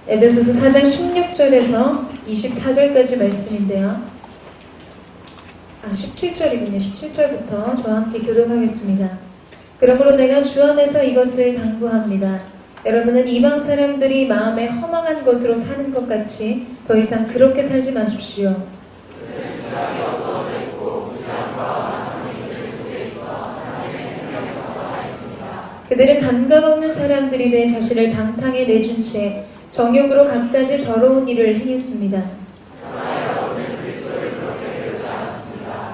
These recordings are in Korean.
에베소서 4장 16절에서 24절까지 말씀인데요. 17절이군요. 17절부터 저와 함께 교독하겠습니다. 그러므로 내가 주 안에서 이것을 당부합니다. 여러분은 이방 사람들이 마음에 허망한 것으로 사는 것 같이 더 이상 그렇게 살지 마십시오. 그들은 감각 없는 사람들이 돼 자신을 방탕에 내준 채 정욕으로 갖가지 더러운 일을 행했습니다.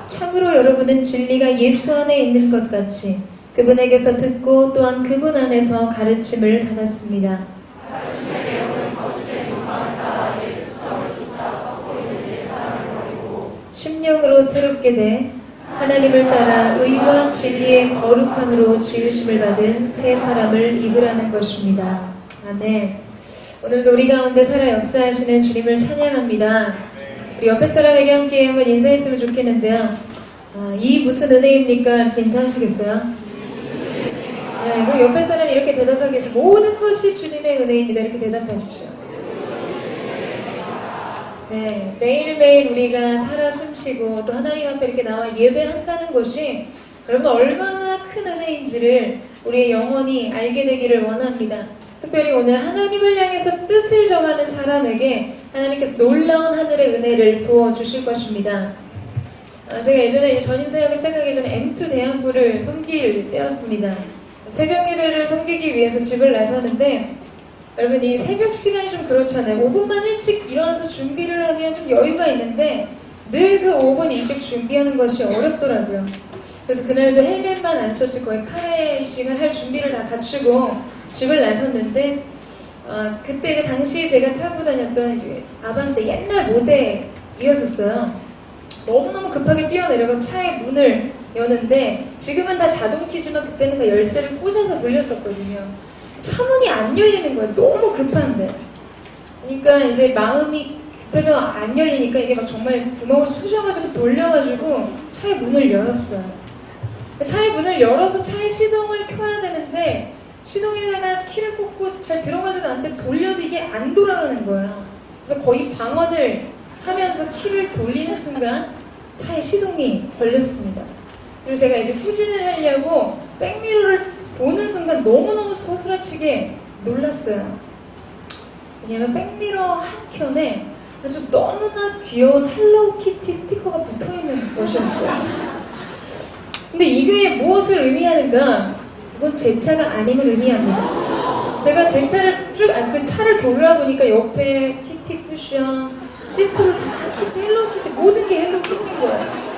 참으로 여러분은 진리가 예수 안에 있는 것 같이 그분에게서 듣고 또한 그분 안에서 가르침을 받았습니다. 심령으로 새롭게 돼 하나님을 따라 의와 진리의 거룩함으로 지으심을 받은 새 사람을 입으라는 것입니다. 아멘. 오늘도 우리 가운데 살아 역사하시는 주님을 찬양합니다. 우리 옆에 사람에게 함께 한번 인사했으면 좋겠는데요. 이 무슨 은혜입니까? 이렇게 인사하시겠어요? 네, 그리고 옆에 사람이 이렇게 대답하겠어요. 모든 것이 주님의 은혜입니다. 이렇게 대답하십시오. 네, 매일매일 우리가 살아 숨쉬고 또 하나님 앞에 이렇게 나와 예배한다는 것이 여러분 얼마나 큰 은혜인지를 우리의 영혼이 알게 되기를 원합니다. 특별히 오늘 하나님을 향해서 뜻을 정하는 사람에게 하나님께서 놀라운 하늘의 은혜를 부어주실 것입니다. 제가 예전에 전임 사역을 시작하기 전에 M2 대학부를 섬길 때였습니다. 새벽 예배를 섬기기 위해서 집을 나섰는데 여러분 이 새벽 시간이 좀 그렇잖아요. 5분만 일찍 일어나서 준비를 하면 좀 여유가 있는데 늘 그 5분 일찍 준비하는 것이 어렵더라고요. 그래서 그날도 헬멧만 안 썼지 거의 카레이싱을 할 준비를 다 갖추고 집을 나섰는데 그때 이제 당시 제가 타고 다녔던 이제 아반떼 옛날 모델이었었어요. 너무너무 급하게 뛰어내려가서 차의 문을 여는데 지금은 다 자동키지만 그때는 다 열쇠를 꽂아서 돌렸었거든요. 차 문이 안 열리는 거예요. 너무 급한데. 그러니까 이제 마음이 급해서 안 열리니까 이게 막 정말 구멍을 쑤셔가지고 돌려가지고 차의 문을 열었어요. 차의 문을 열어서 차의 시동을 켜야 되는데 시동에다가 키를 꽂고 잘 들어가지도 않는데 돌려도 이게 안 돌아가는 거예요. 그래서 거의 방언을 하면서 키를 돌리는 순간 차의 시동이 걸렸습니다. 그리고 제가 이제 후진을 하려고 백미러를 보는 순간 너무너무 소스라치게 놀랐어요. 왜냐면 백미러 한켠에 아주 너무나 귀여운 헬로우키티 스티커가 붙어있는 것이었어요. 근데 이게 무엇을 의미하는가? 이건 제 차가 아님을 의미합니다. 제가 제 차를 그 차를 돌려보니까 옆에 키티 쿠션, 시트도 다 키티, 헬로우키티, 모든 게 헬로우키티인 거예요.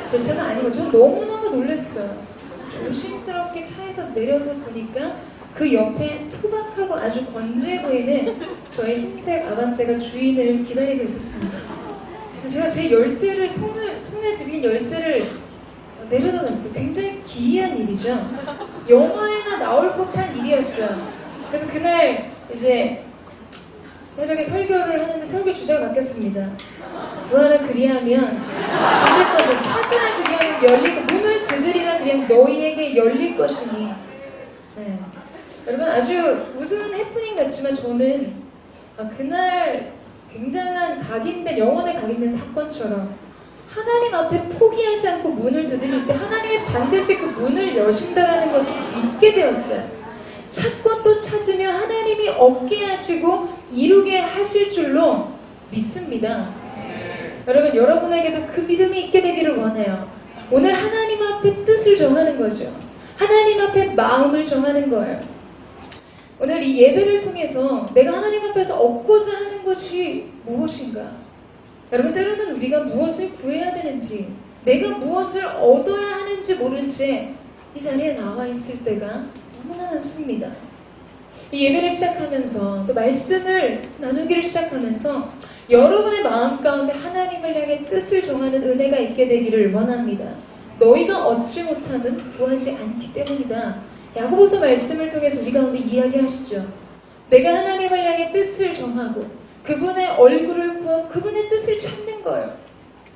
제 차가 아닌 거. 저는 너무너무 놀랐어요. 조심스럽게 차에서 내려서 보니까 그 옆에 투박하고 아주 건조해 보이는 저의 흰색 아반떼가 주인을 기다리고 있었습니다. 제가 제 열쇠를 손에 들인 열쇠를 내려다 봤어요. 굉장히 기이한 일이죠. 영화에나 나올 법한 일이었어요. 그래서 그날 이제 새벽에 설교를 하는데 설교 주제가 바뀌었습니다. 구하라 그리하면 주실 것을 찾으라 그리하면 열리고 문을 두드리라 그리하면 너희에게 열릴 것이니. 네. 여러분 아주 무슨 해프닝 같지만 저는 그날 굉장한 영혼에 각인된 사건처럼 하나님 앞에 포기하지 않고 문을 두드릴 때 하나님이 반드시 그 문을 여신다라는 것을 믿게 되었어요. 찾고 또 찾으며 하나님이 얻게 하시고 이루게 하실 줄로 믿습니다. 여러분 여러분에게도 그 믿음이 있게 되기를 원해요. 오늘 하나님 앞에 뜻을 정하는 거죠. 하나님 앞에 마음을 정하는 거예요. 오늘 이 예배를 통해서 내가 하나님 앞에서 얻고자 하는 것이 무엇인가? 여러분 때로는 우리가 무엇을 구해야 되는지 내가 무엇을 얻어야 하는지 모른 채 이 자리에 나와 있을 때가 너무나 많습니다. 이 예배를 시작하면서 또 말씀을 나누기를 시작하면서 여러분의 마음 가운데 하나님을 향해 뜻을 정하는 은혜가 있게 되기를 원합니다. 너희가 얻지 못하면 구하지 않기 때문이다. 야고보서 말씀을 통해서 우리 가운데 이야기하시죠. 내가 하나님을 향해 뜻을 정하고 그분의 얼굴을 구하고 그분의 뜻을 찾는 거예요.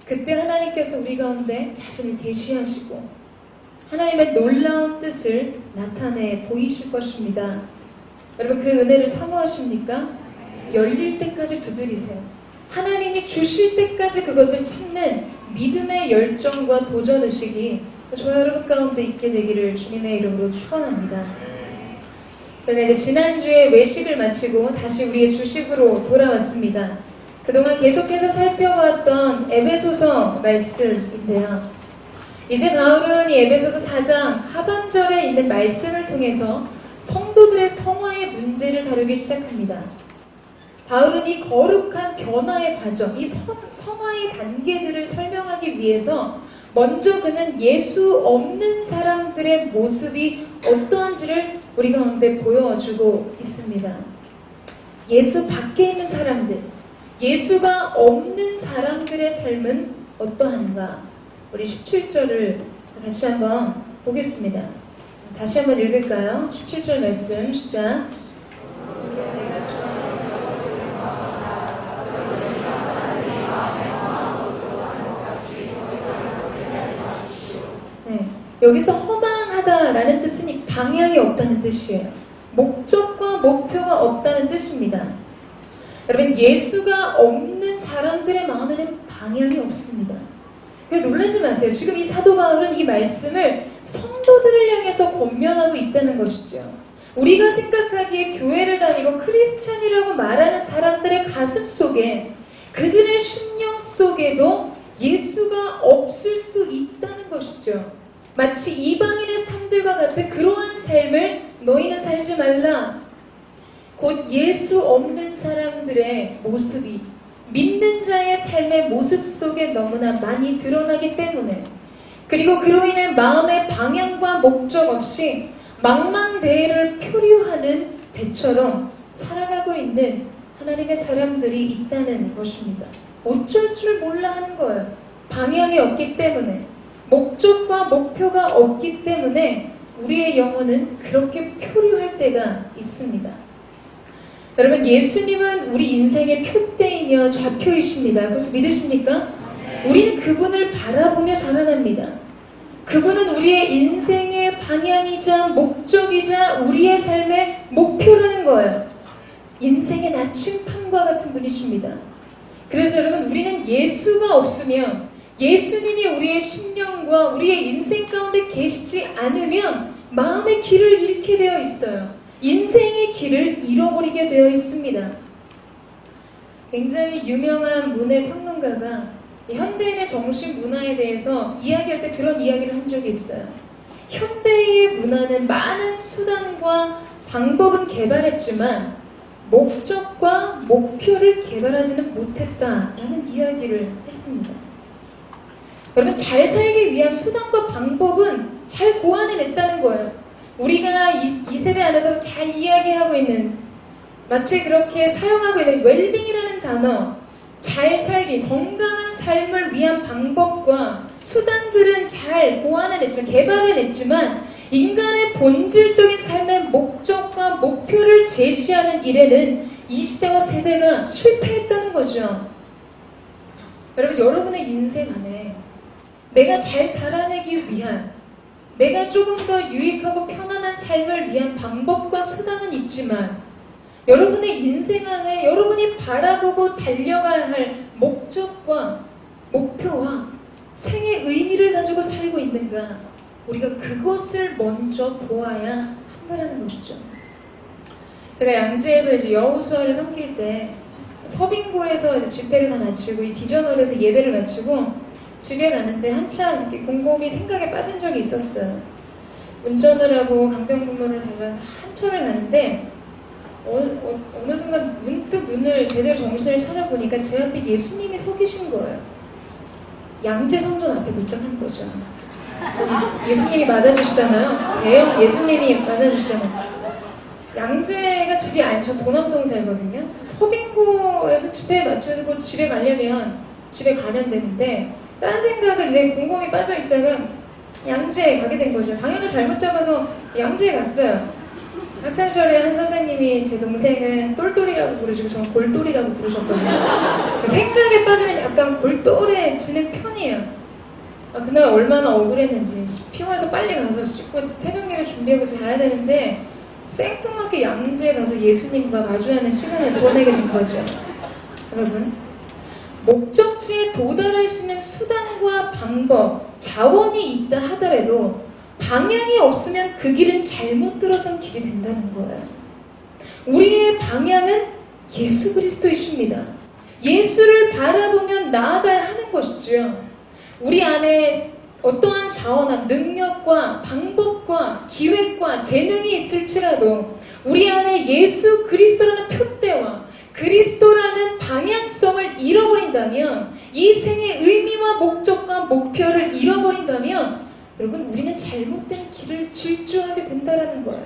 그때 하나님께서 우리 가운데 자신을 계시하시고 하나님의 놀라운 뜻을 나타내 보이실 것입니다. 여러분 그 은혜를 사모하십니까? 열릴 때까지 두드리세요. 하나님이 주실 때까지 그것을 찾는 믿음의 열정과 도전의식이 저와 여러분 가운데 있게 되기를 주님의 이름으로 축원합니다. 저희가 이제 지난주에 외식을 마치고 다시 우리의 주식으로 돌아왔습니다. 그동안 계속해서 살펴봤던 에베소서 말씀인데요. 이제 바울은 이 에베소서 4장 하반절에 있는 말씀을 통해서 성도들의 성화의 문제를 다루기 시작합니다. 바울은 이 거룩한 변화의 과정, 이 성화의 단계들을 설명하기 위해서 먼저 그는 예수 없는 사람들의 모습이 어떠한지를 우리 가운데 보여주고 있습니다. 예수 밖에 있는 사람들, 예수가 없는 사람들의 삶은 어떠한가? 우리 17절을 같이 한번 보겠습니다. 다시 한번 읽을까요? 17절 말씀 시작. 내가 주 네, 여기서 허망하다라는 뜻은 이 방향이 없다는 뜻이에요. 목적과 목표가 없다는 뜻입니다. 여러분, 예수가 없는 사람들의 마음에는 방향이 없습니다. 놀라지 마세요. 지금 이 사도 바울은 이 말씀을 성도들을 향해서 권면하고 있다는 것이죠. 우리가 생각하기에 교회를 다니고 크리스찬이라고 말하는 사람들의 가슴 속에, 그들의 심령 속에도 예수가 없을 수 있다는 것이죠. 마치 이방인의 삶들과 같은 그러한 삶을 너희는 살지 말라. 곧 예수 없는 사람들의 모습이 믿는 자의 삶의 모습 속에 너무나 많이 드러나기 때문에, 그리고 그로 인해 마음의 방향과 목적 없이 망망대해를 표류하는 배처럼 살아가고 있는 하나님의 사람들이 있다는 것입니다. 어쩔 줄 몰라 하는 거예요. 방향이 없기 때문에, 목적과 목표가 없기 때문에 우리의 영혼은 그렇게 표류할 때가 있습니다. 여러분, 예수님은 우리 인생의 표대이며 좌표이십니다. 그것을 믿으십니까? 우리는 그분을 바라보며 자라납니다. 그분은 우리의 인생의 방향이자 목적이자 우리의 삶의 목표라는 거예요. 인생의 나침판과 같은 분이십니다. 그래서 여러분, 우리는 예수가 없으면, 예수님이 우리의 심령과 우리의 인생 가운데 계시지 않으면 마음의 길을 잃게 되어 있어요. 인생의 길을 잃어버리게 되어 있습니다. 굉장히 유명한 문해 평론가가 현대인의 정신 문화에 대해서 이야기할 때 그런 이야기를 한 적이 있어요. 현대의 문화는 많은 수단과 방법은 개발했지만 목적과 목표를 개발하지는 못했다라는 이야기를 했습니다. 여러분, 잘 살기 위한 수단과 방법은 잘 고안해냈다는 거예요. 우리가 이 세대 안에서 잘 이야기하고 있는, 마치 그렇게 사용하고 있는 웰빙이라는 단어, 잘 살기, 건강한 삶을 위한 방법과 수단들은 잘 고안해냈지만, 개발해냈지만 인간의 본질적인 삶의 목적과 목표를 제시하는 일에는 이 시대와 세대가 실패했다는 거죠. 여러분, 여러분의 인생 안에 내가 잘 살아내기 위한, 내가 조금 더 유익하고 편안한 삶을 위한 방법과 수단은 있지만, 여러분의 인생 안에 여러분이 바라보고 달려가야 할 목적과 목표와 생의 의미를 가지고 살고 있는가, 우리가 그것을 먼저 보아야 한다는 것이죠. 제가 양재에서 이제 여호수아를 섬길 때 서빙고에서 이제 집회를 다 마치고 이 비전홀에서 예배를 마치고 집에 가는데 한참 이렇게 곰곰이 생각에 빠진 적이 있었어요. 운전을 하고 강변북로를 달려서 한참을 가는데 어느 순간 문득 눈을 제대로 정신을 차려보니까 제 앞에 예수님이 서 계신 거예요. 양재 성전 앞에 도착한 거죠. 예수님이 맞아주시잖아요. 대형 예수님이 맞아주시잖아요. 양재가 집이 아니, 저 도남동 살거든요. 서빙고에서 집회에 맞춰서 집에 가려면 집에 가면 되는데, 딴 생각을 이제 곰곰이 빠져 있다가 양재에 가게 된 거죠. 방향을 잘못 잡아서 양재에 갔어요. 학창시절에 한 선생님이 제 동생은 똘똘이라고 부르시고 저는 골똘이라고 부르셨거든요. 생각에 빠지면 약간 골똘해지는 편이에요. 그날 얼마나 억울했는지, 피곤해서 빨리 가서 씻고 새벽 예배 준비하고 자야 되는데 생뚱맞게 양지에 가서 예수님과 마주하는 시간을 보내게 된 거죠. 여러분, 목적지에 도달할 수 있는 수단과 방법, 자원이 있다 하더라도 방향이 없으면 그 길은 잘못 들어선 길이 된다는 거예요. 우리의 방향은 예수 그리스도이십니다. 예수를 바라보면 나아가야 하는 것이죠. 우리 안에 어떠한 자원과 능력과 방법과 기획과 재능이 있을지라도 우리 안에 예수 그리스도라는 표대와 그리스도라는 방향성을 잃어버린다면, 이 생의 의미와 목적과 목표를 잃어버린다면 여러분, 우리는 잘못된 길을 질주하게 된다는 거예요.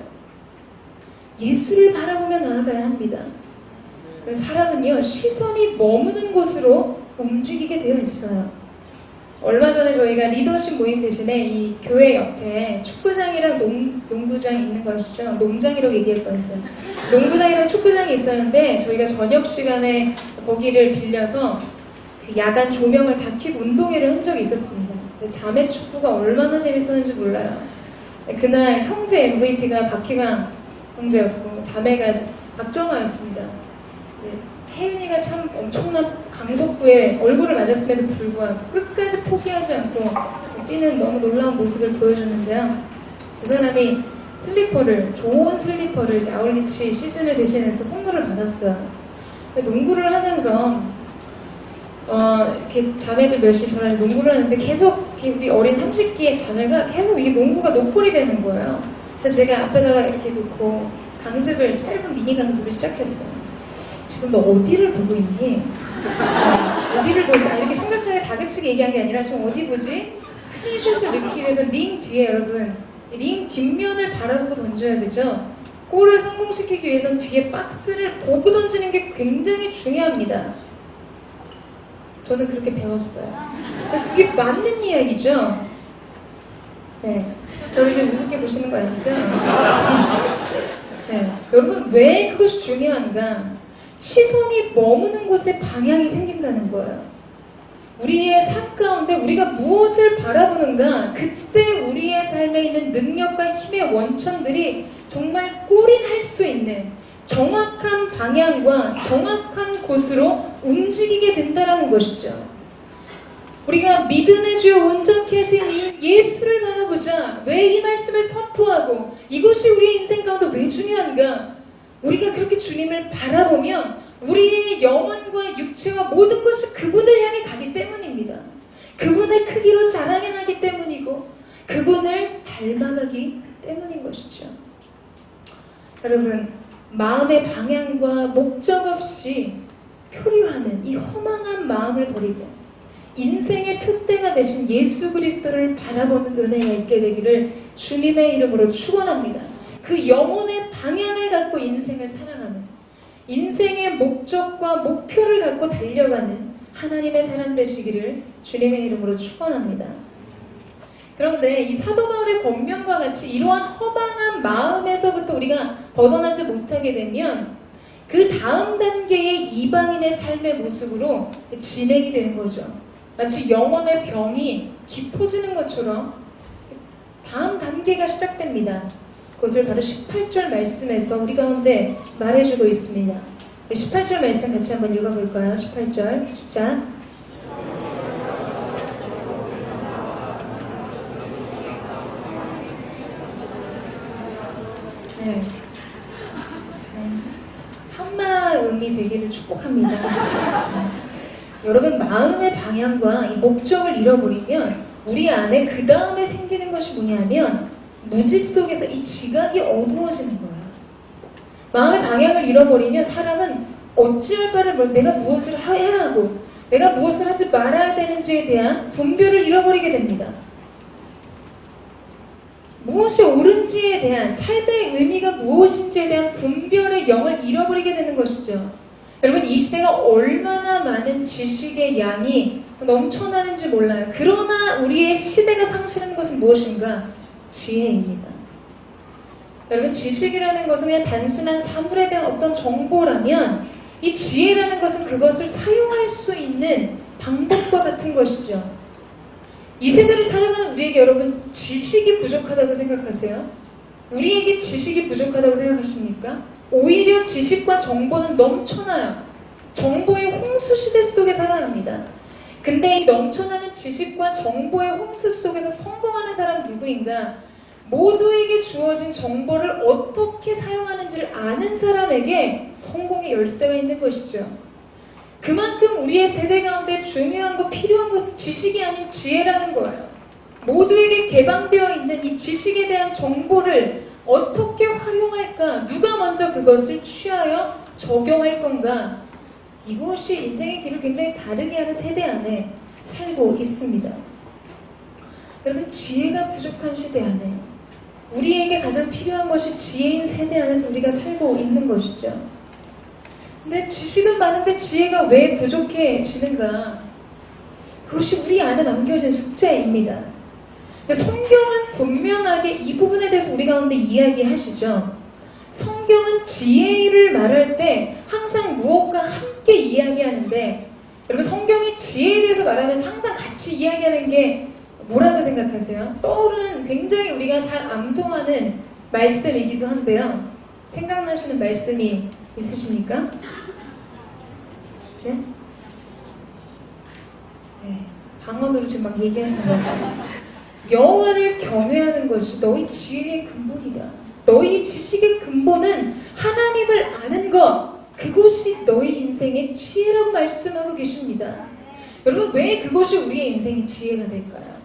예수를 바라보며 나아가야 합니다. 사람은요, 시선이 머무는 곳으로 움직이게 되어 있어요. 얼마 전에 저희가 리더십 모임 대신에 이 교회 옆에 축구장이랑 농구장이 있는 거 아시죠? 농장이라고 얘기할 뻔했어요. 농구장이랑 축구장이 있었는데 저희가 저녁 시간에 거기를 빌려서 그 야간 조명을 다 켜고 운동회를 한 적이 있었습니다. 자매 축구가 얼마나 재밌었는지 몰라요. 그날 형제 MVP가 박희강 형제였고 자매가 박정아였습니다. 혜윤이가 참 엄청난 강속구에 얼굴을 맞았음에도 불구하고 끝까지 포기하지 않고 뛰는 너무 놀라운 모습을 보여줬는데요. 그 사람이 좋은 슬리퍼를 이제 아울리치 시즌을 대신해서 선물을 받았어요. 농구를 하면서 이렇게 자매들 몇시 전에 농구를 하는데 계속 우리 어린 30기의 자매가 계속 이 농구가 노골이 되는 거예요. 그래서 제가 앞에다가 이렇게 놓고 짧은 미니 강습을 시작했어요. 지금 너 어디를 보고 있니? 어디를 보지? 이렇게 심각하게 다그치게 얘기한 게 아니라 지금 어디 보지? 클린슛을 넣기 위해서 링 뒤에, 여러분, 링 뒷면을 바라보고 던져야 되죠. 골을 성공시키기 위해서는 뒤에 박스를 보고 던지는 게 굉장히 중요합니다. 저는 그렇게 배웠어요. 그게 맞는 이야기죠. 네, 저를 지금 우습게 보시는 거 아니죠? 네, 여러분, 왜 그것이 중요한가? 시선이 머무는 곳에 방향이 생긴다는 거예요. 우리의 삶 가운데 우리가 무엇을 바라보는가, 그때 우리의 삶에 있는 능력과 힘의 원천들이 정말 골인할 수 있는 정확한 방향과 정확한 곳으로 움직이게 된다는 것이죠. 우리가 믿음의 주여 온전케 하신 이 예수를 바라보자. 왜 이 말씀을 선포하고 이것이 우리의 인생 가운데 왜 중요한가? 우리가 그렇게 주님을 바라보면 우리의 영혼과 육체와 모든 것이 그분을 향해 가기 때문입니다. 그분의 크기로 자랑해 나기 때문이고 그분을 닮아가기 때문인 것이죠. 여러분, 마음의 방향과 목적 없이 표류하는 이 허망한 마음을 버리고 인생의 표대가 되신 예수 그리스도를 바라보는 은혜가 있게 되기를 주님의 이름으로 축원합니다. 그 영혼의 방향을 갖고 인생을 살아가는, 인생의 목적과 목표를 갖고 달려가는 하나님의 사람 되시기를 주님의 이름으로 축원합니다. 그런데 이 사도 바울의 권면과 같이 이러한 허망한 마음에서부터 우리가 벗어나지 못하게 되면 그 다음 단계의 이방인의 삶의 모습으로 진행이 되는 거죠. 마치 영혼의 병이 깊어지는 것처럼 다음 단계가 시작됩니다. 그것을 바로 18절 말씀에서 우리 가운데 말해주고 있습니다. 18절 말씀 같이 한번 읽어볼까요? 18절 시작. 네. 한마음이 되기를 축복합니다. 여러분, 마음의 방향과 이 목적을 잃어버리면 우리 안에 그 다음에 생기는 것이 뭐냐면 무지 속에서 이 지각이 어두워지는 거예요. 마음의 방향을 잃어버리면 사람은 어찌할 바를 몰라 내가 무엇을 해야 하고 내가 무엇을 하지 말아야 되는지에 대한 분별을 잃어버리게 됩니다. 무엇이 옳은지에 대한, 삶의 의미가 무엇인지에 대한 분별의 영을 잃어버리게 되는 것이죠. 여러분, 이 시대가 얼마나 많은 지식의 양이 넘쳐나는지 몰라요. 그러나 우리의 시대가 상실하는 것은 무엇인가? 지혜입니다. 여러분, 지식이라는 것은 그냥 단순한 사물에 대한 어떤 정보라면 이 지혜라는 것은 그것을 사용할 수 있는 방법과 같은 것이죠. 이 세대를 살아가는 우리에게 여러분, 지식이 부족하다고 생각하세요? 우리에게 지식이 부족하다고 생각하십니까? 오히려 지식과 정보는 넘쳐나요. 정보의 홍수 시대 속에 살아갑니다. 근데 이 넘쳐나는 지식과 정보의 홍수 속에서 성공하는 사람 누구인가? 모두에게 주어진 정보를 어떻게 사용하는지를 아는 사람에게 성공의 열쇠가 있는 것이죠. 그만큼 우리의 세대 가운데 중요한 것, 필요한 것은 지식이 아닌 지혜라는 거예요. 모두에게 개방되어 있는 이 지식에 대한 정보를 어떻게 활용할까? 누가 먼저 그것을 취하여 적용할 건가? 이것이 인생의 길을 굉장히 다르게 하는 세대 안에 살고 있습니다. 여러분, 지혜가 부족한 시대 안에 우리에게 가장 필요한 것이 지혜인 세대 안에서 우리가 살고 있는 것이죠. 근데 지식은 많은데 지혜가 왜 부족해지는가? 그것이 우리 안에 남겨진 숙제입니다. 성경은 분명하게 이 부분에 대해서 우리 가운데 이야기하시죠. 성경은 지혜를 말할 때 항상 무엇과 함께 이야기하는데, 여러분, 성경이 지혜에 대해서 말하면서 항상 같이 이야기하는 게 뭐라고 생각하세요? 떠오르는 굉장히 우리가 잘 암송하는 말씀이기도 한데요. 생각나시는 말씀이 있으십니까? 네? 네. 방언으로 지금 막 얘기하시는 것 같아요. 여호와를 경외하는 것이 너희 지혜의 근본이다. 너희 지식의 근본은 하나님을 아는 것, 그것이 너희 인생의 지혜라고 말씀하고 계십니다. 여러분, 왜 그것이 우리의 인생의 지혜가 될까요?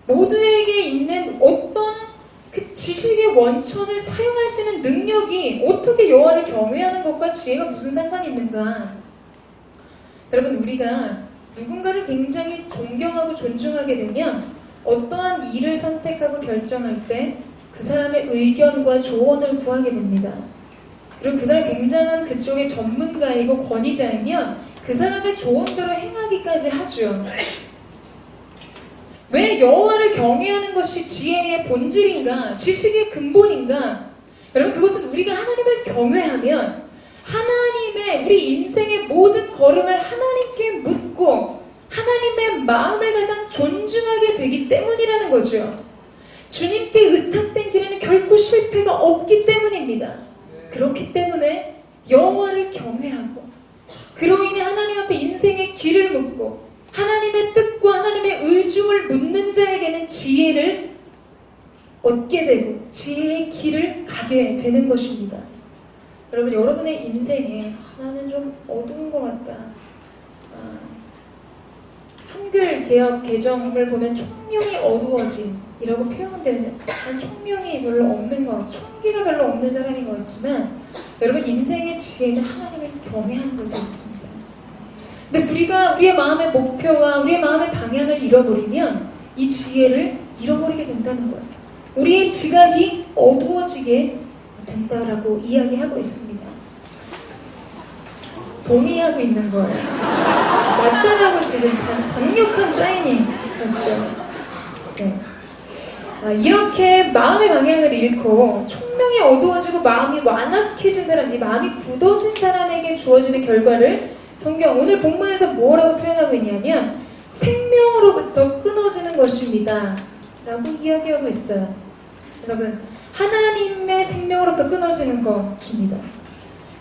모두에게 있는 어떤 그 지식의 원천을 사용할 수 있는 능력이 어떻게 여호와를 경외하는 것과 지혜가 무슨 상관이 있는가? 여러분, 우리가 누군가를 굉장히 존경하고 존중하게 되면 어떠한 일을 선택하고 결정할 때 그 사람의 의견과 조언을 구하게 됩니다. 그리고 그 사람이 굉장한 그쪽의 전문가이고 권위자이면 그 사람의 조언대로 행하기까지 하죠. 왜 여호와를 경외하는 것이 지혜의 본질인가? 지식의 근본인가? 여러분, 그것은 우리가 하나님을 경외하면 하나님의 우리 인생의 모든 걸음을 하나님께 묻고 하나님의 마음을 가장 존중하게 되기 때문이라는 거죠. 주님께 의탁된 길에는 결코 실패가 없기 때문입니다. 그렇기 때문에 여호와를 경외하고 그로 인해 하나님 앞에 인생의 길을 묻고 하나님의 뜻과 하나님의 의중을 묻는 자에게는 지혜를 얻게 되고 지혜의 길을 가게 되는 것입니다. 여러분, 여러분의 인생에 나는 좀 어두운 것 같다. 한글 개역 개정을 보면 총명이 어두워진 이라고 표현되어 있는, 난 총명이 별로 없는 것, 총기가 별로 없는 사람인 것 같지만 여러분, 인생의 지혜는 하나님을 경외하는 것에 있습니다. 근데 우리가 우리의 마음의 목표와 우리의 마음의 방향을 잃어버리면 이 지혜를 잃어버리게 된다는 거예요. 우리의 지각이 어두워지게 된다라고 이야기하고 있습니다. 동의하고 있는 거예요. 맞다라고 지금 강력한 사인이 맞죠? 네. 이렇게 마음의 방향을 잃고 총명이 어두워지고 마음이 완악해진 사람, 이 마음이 굳어진 사람에게 주어지는 결과를 성경 오늘 본문에서 뭐라고 표현하고 있냐면 생명으로부터 끊어지는 것입니다 라고 이야기하고 있어요. 여러분, 하나님의 생명으로부터 끊어지는 것입니다.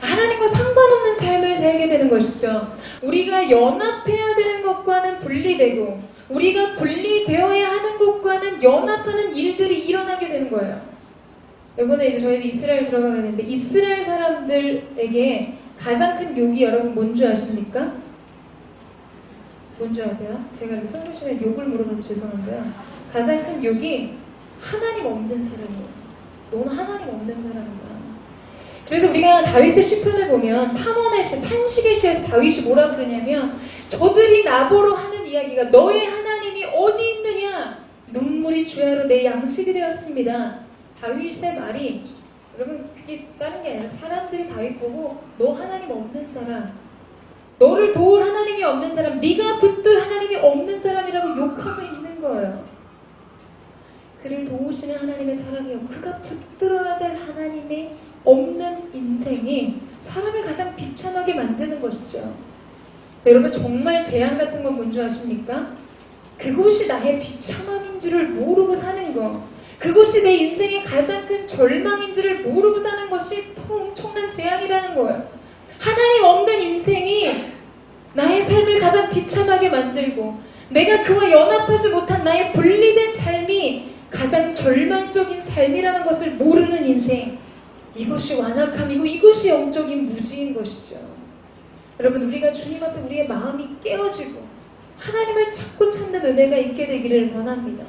하나님과 상관없는 삶을 살게 되는 것이죠. 우리가 연합해야 되는 것과는 분리되고 우리가 분리되어야 하는 것과는 연합하는 일들이 일어나게 되는 거예요. 이번에 이제 저희는 이스라엘 들어가는데 이스라엘 사람들에게 가장 큰 욕이 여러분 뭔지 아십니까? 뭔지 아세요? 제가 이렇게 설교 시간에 욕을 물어봐서 죄송한데요. 가장 큰 욕이 하나님 없는 사람이에요. 너는 하나님 없는 사람이다. 그래서 우리가 다윗의 시편을 보면 탐원의 시, 탄식의 시에서 다윗이 뭐라 그러냐면 저들이 나보러 하는 이야기가 너의 하나님이 어디 있느냐? 눈물이 주야로 내 양식이 되었습니다. 다윗의 말이 여러분 그게 다른 게 아니라 사람들이 다윗 보고 너 하나님 없는 사람, 너를 도울 하나님이 없는 사람, 네가 붙들 하나님이 없는 사람이라고 욕하고 있는 거예요. 그를 도우시는 하나님의 사람이요 그가 붙들어야 될 하나님의 없는 인생이 사람을 가장 비참하게 만드는 것이죠. 여러분, 정말 재앙 같은 건 뭔지 아십니까? 그것이 나의 비참함인 줄을 모르고 사는 거, 그것이 내 인생의 가장 큰 절망인지를 모르고 사는 것이 더 엄청난 재앙이라는 거예요. 하나님 없는 인생이 나의 삶을 가장 비참하게 만들고 내가 그와 연합하지 못한 나의 분리된 삶이 가장 절망적인 삶이라는 것을 모르는 인생, 이것이 완악함이고 이것이 영적인 무지인 것이죠. 여러분, 우리가 주님 앞에 우리의 마음이 깨어지고 하나님을 찾고 찾는 은혜가 있게 되기를 원합니다.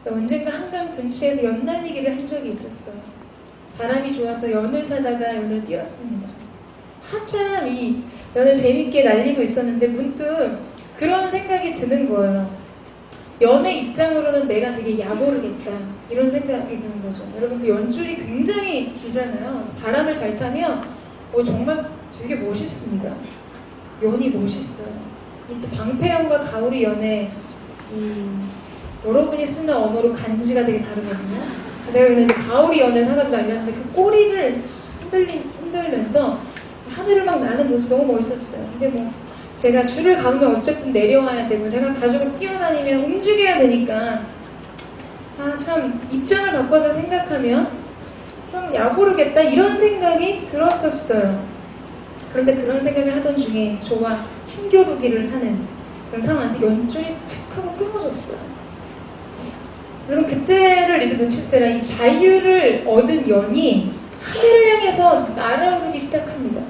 언젠가 한강 둔치에서 연 날리기를 한 적이 있었어요. 바람이 좋아서 연을 사다가 연을 띄웠습니다. 한참 이 연을 재밌게 날리고 있었는데 문득 그런 생각이 드는 거예요. 연의 입장으로는 내가 되게 약오르겠다, 이런 생각이 드는 거죠. 여러분, 그 연줄이 굉장히 길잖아요. 그래서 바람을 잘 타면 정말 되게 멋있습니다. 연이 멋있어요. 이 또 방패연과 가오리 연의 여러분이 쓰는 언어로 간지가 되게 다르거든요. 제가 그냥 이제 가오리 연을 사가지고 날렸는데 그 꼬리를 흔들면서 하늘을 막 나는 모습 너무 멋있었어요. 근데 제가 줄을 감으면 어쨌든 내려와야 되고 제가 가지고 뛰어다니면 움직여야 되니까 참 입장을 바꿔서 생각하면 좀 약오르겠다, 이런 생각이 들었었어요. 그런데 그런 생각을 하던 중에 저와 힘겨루기를 하는 그런 상황에서 연줄이 툭 하고 끊어졌어요. 여러분, 그때를 이제 놓칠세라 이 자유를 얻은 연이 하늘을 향해서 날아오르기 시작합니다.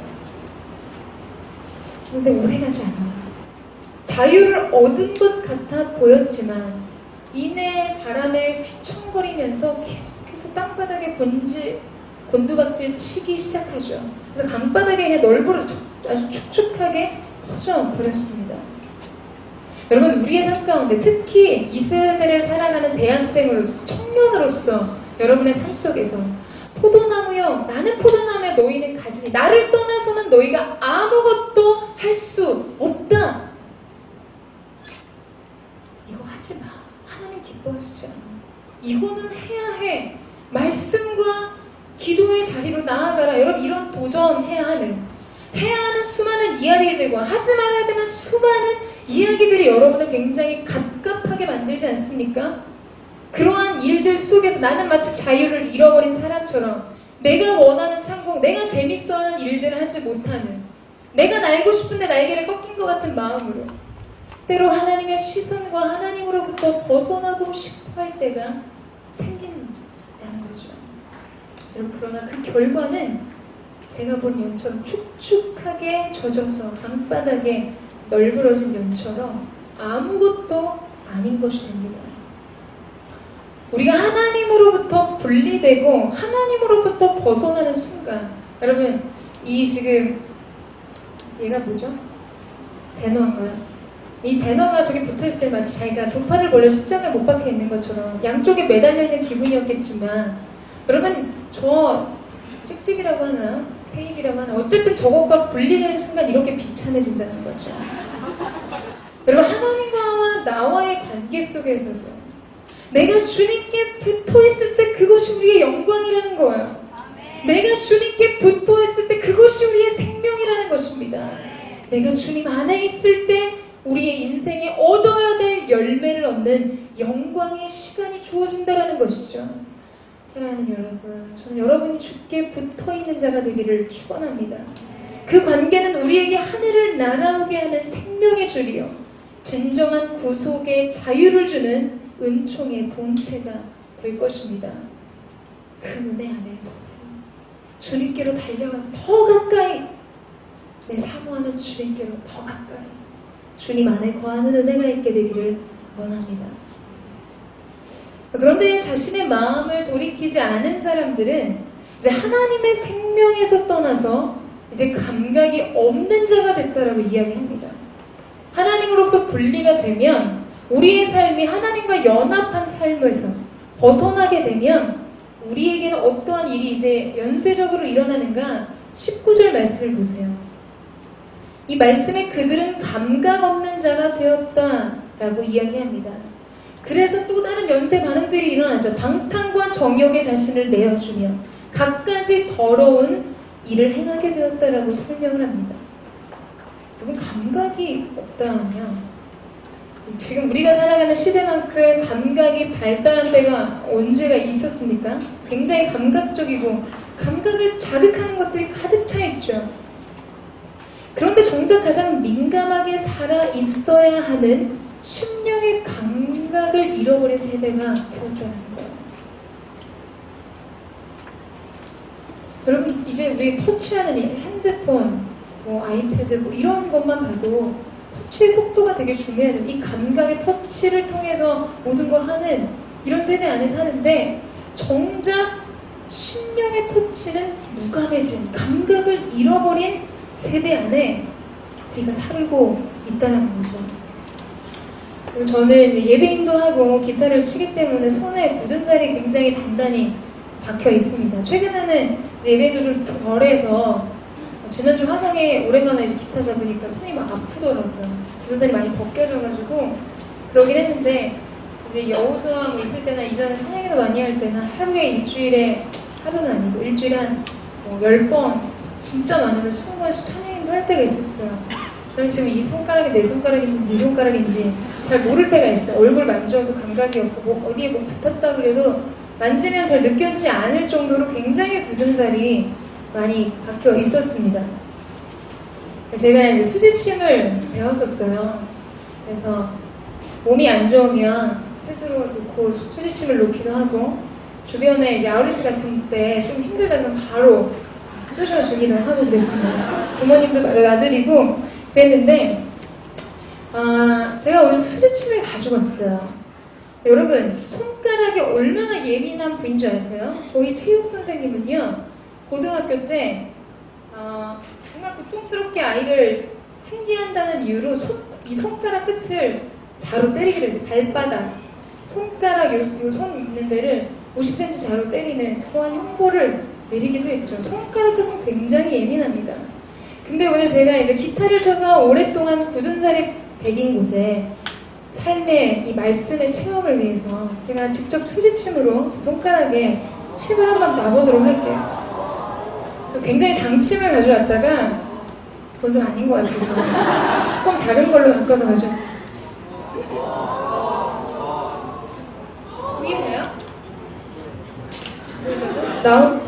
근데 오래가지 않아요. 자유를 얻은 것 같아 보였지만 이내 바람에 휘청거리면서 계속해서 땅바닥에 곤두박질 치기 시작하죠. 그래서 강바닥에 그냥 널브러져 아주 축축하게 퍼져 버렸습니다. 여러분, 우리의 삶 가운데 특히 이스라엘을 살아가는 대학생으로서, 청년으로서 여러분의 삶 속에서 포도나무여, 나는 포도나무에 너희는 가지니 나를 떠나서는 너희가 아무것도 할 수 없다. 이거 하지 마. 하나님 기뻐하시지 않아. 이거는 해야 해. 말씀과 기도의 자리로 나아가라. 여러분, 이런 도전해야 하는 수많은 이야기들과 하지 말아야 되는 수많은 이야기들이 여러분을 굉장히 갑갑하게 만들지 않습니까? 그러한 일들 속에서 나는 마치 자유를 잃어버린 사람처럼 내가 원하는 창공, 내가 재밌어하는 일들을 하지 못하는, 내가 날고 싶은데 날개를 꺾인 것 같은 마음으로 때로 하나님의 시선과 하나님으로부터 벗어나고 싶어 할 때가 생긴다는 거죠. 여러분, 그러나 그 결과는 제가 본 연처럼 축축하게 젖어서 강바닥에 널브러진 연처럼 아무것도 아닌 것이 됩니다. 우리가 하나님으로부터 분리되고 하나님으로부터 벗어나는 순간, 여러분, 이 지금 얘가 뭐죠? 배너인가요? 이 배너가 저기 붙어있을 때 마치 자기가 두 팔을 벌려 십자가에 못 박혀 있는 것처럼 양쪽에 매달려 있는 기분이었겠지만, 여러분, 저 찍찍이라고 하나 테이프라고 하나, 어쨌든 저것과 분리되는 순간 이렇게 비참해진다는 거죠. 여러분, 하나님과 나와의 관계 속에서도 내가 주님께 붙어있을 때 그것이 우리의 영광이라는 거예요. 내가 주님께 붙어있을 때 그것이 우리의 생명이라는 것입니다. 내가 주님 안에 있을 때 우리의 인생에 얻어야 될 열매를 얻는 영광의 시간이 주어진다는 것이죠. 사랑하는 여러분, 저는 여러분이 주께 붙어있는 자가 되기를 축원합니다. 그 관계는 우리에게 하늘을 날아오게 하는 생명의 줄이요, 진정한 구속의 자유를 주는 은총의 본체가 될 것입니다. 그 은혜 안에 서세요. 주님께로 달려가서 더 가까이, 내 사모하는 주님께로 더 가까이 주님 안에 거하는 은혜가 있게 되기를 원합니다. 그런데 자신의 마음을 돌이키지 않은 사람들은 이제 하나님의 생명에서 떠나서 이제 감각이 없는 자가 됐다라고 이야기합니다. 하나님으로부터 분리가 되면, 우리의 삶이 하나님과 연합한 삶에서 벗어나게 되면 우리에게는 어떠한 일이 이제 연쇄적으로 일어나는가? 19절 말씀을 보세요. 이 말씀에 그들은 감각 없는 자가 되었다라고 이야기합니다. 그래서 또 다른 연쇄 반응들이 일어나죠. 방탕과 정욕에 자신을 내어주며 갖가지 더러운 일을 행하게 되었다라고 설명을 합니다. 여러분, 감각이 없다 하면 지금 우리가 살아가는 시대만큼 감각이 발달한 때가 언제가 있었습니까? 굉장히 감각적이고 감각을 자극하는 것들이 가득 차 있죠. 그런데 정작 가장 민감하게 살아 있어야 하는 심령의 감각을 잃어버린 세대가 되었다는 거예요. 여러분, 이제 우리 터치하는 이 핸드폰, 뭐 아이패드 뭐 이런 것만 봐도 터치의 속도가 되게 중요하죠. 이 감각의 터치를 통해서 모든 걸 하는 이런 세대 안에 사는데, 정작 심령의 터치는 무감해진, 감각을 잃어버린 세대 안에 저희가 살고 있다는 거죠. 그리고 저는 이제 예배인도 하고 기타를 치기 때문에 손에 굳은 살이 굉장히 단단히 박혀 있습니다. 최근에는 이제 예배인도 좀 덜해서, 지난주 화성에 오랜만에 이제 기타 잡으니까 손이 막 아프더라고요. 굳은 살이 많이 벗겨져가지고 그러긴 했는데, 이제 여호수아 뭐 있을 때나 이전에 찬양회도 많이 할 때는 하루에 일주일에, 하루는 아니고 일주일에 한 10번, 진짜 많으면 20번씩 찬양회도 할 때가 있었어요. 그래서 지금 이 손가락이 내 손가락인지 네 손가락인지 잘 모를 때가 있어요. 얼굴 만져도 감각이 없고 뭐 어디에 뭐 붙었다 그래도 만지면 잘 느껴지지 않을 정도로 굉장히 굳은 살이 많이 박혀 있었습니다. 제가 이제 수지침을 배웠었어요. 그래서 몸이 안 좋으면 스스로 놓고 수지침을 놓기도 하고, 주변에 이제 아우리치 같은 때 좀 힘들다 그러면 바로 쑤셔주기도 하고 그랬습니다. 부모님도 아들이고 그랬는데, 제가 오늘 수지침을 가지고 왔어요. 여러분, 손가락이 얼마나 예민한 부인 줄 아세요? 저희 체육 선생님은요, 고등학교 때 정말 고통스럽게 아이를 훈계한다는 이유로 이 손가락 끝을 자로 때리기로 했어요. 발바닥, 손가락 요 손 있는 데를 50cm 자로 때리는 그러한 형벌을 내리기도 했죠. 손가락 끝은 굉장히 예민합니다. 근데 오늘 제가 이제 기타를 쳐서 오랫동안 굳은 살이 배긴 곳에 삶의 이 말씀의 체험을 위해서 제가 직접 수지침으로 제 손가락에 침을 한번 놔보도록 할게요. 굉장히 장침을 가져왔다가 그건 좀 아닌 것 같아서 조금 작은 걸로 바꿔서 가져왔어요. 보이세요? 나오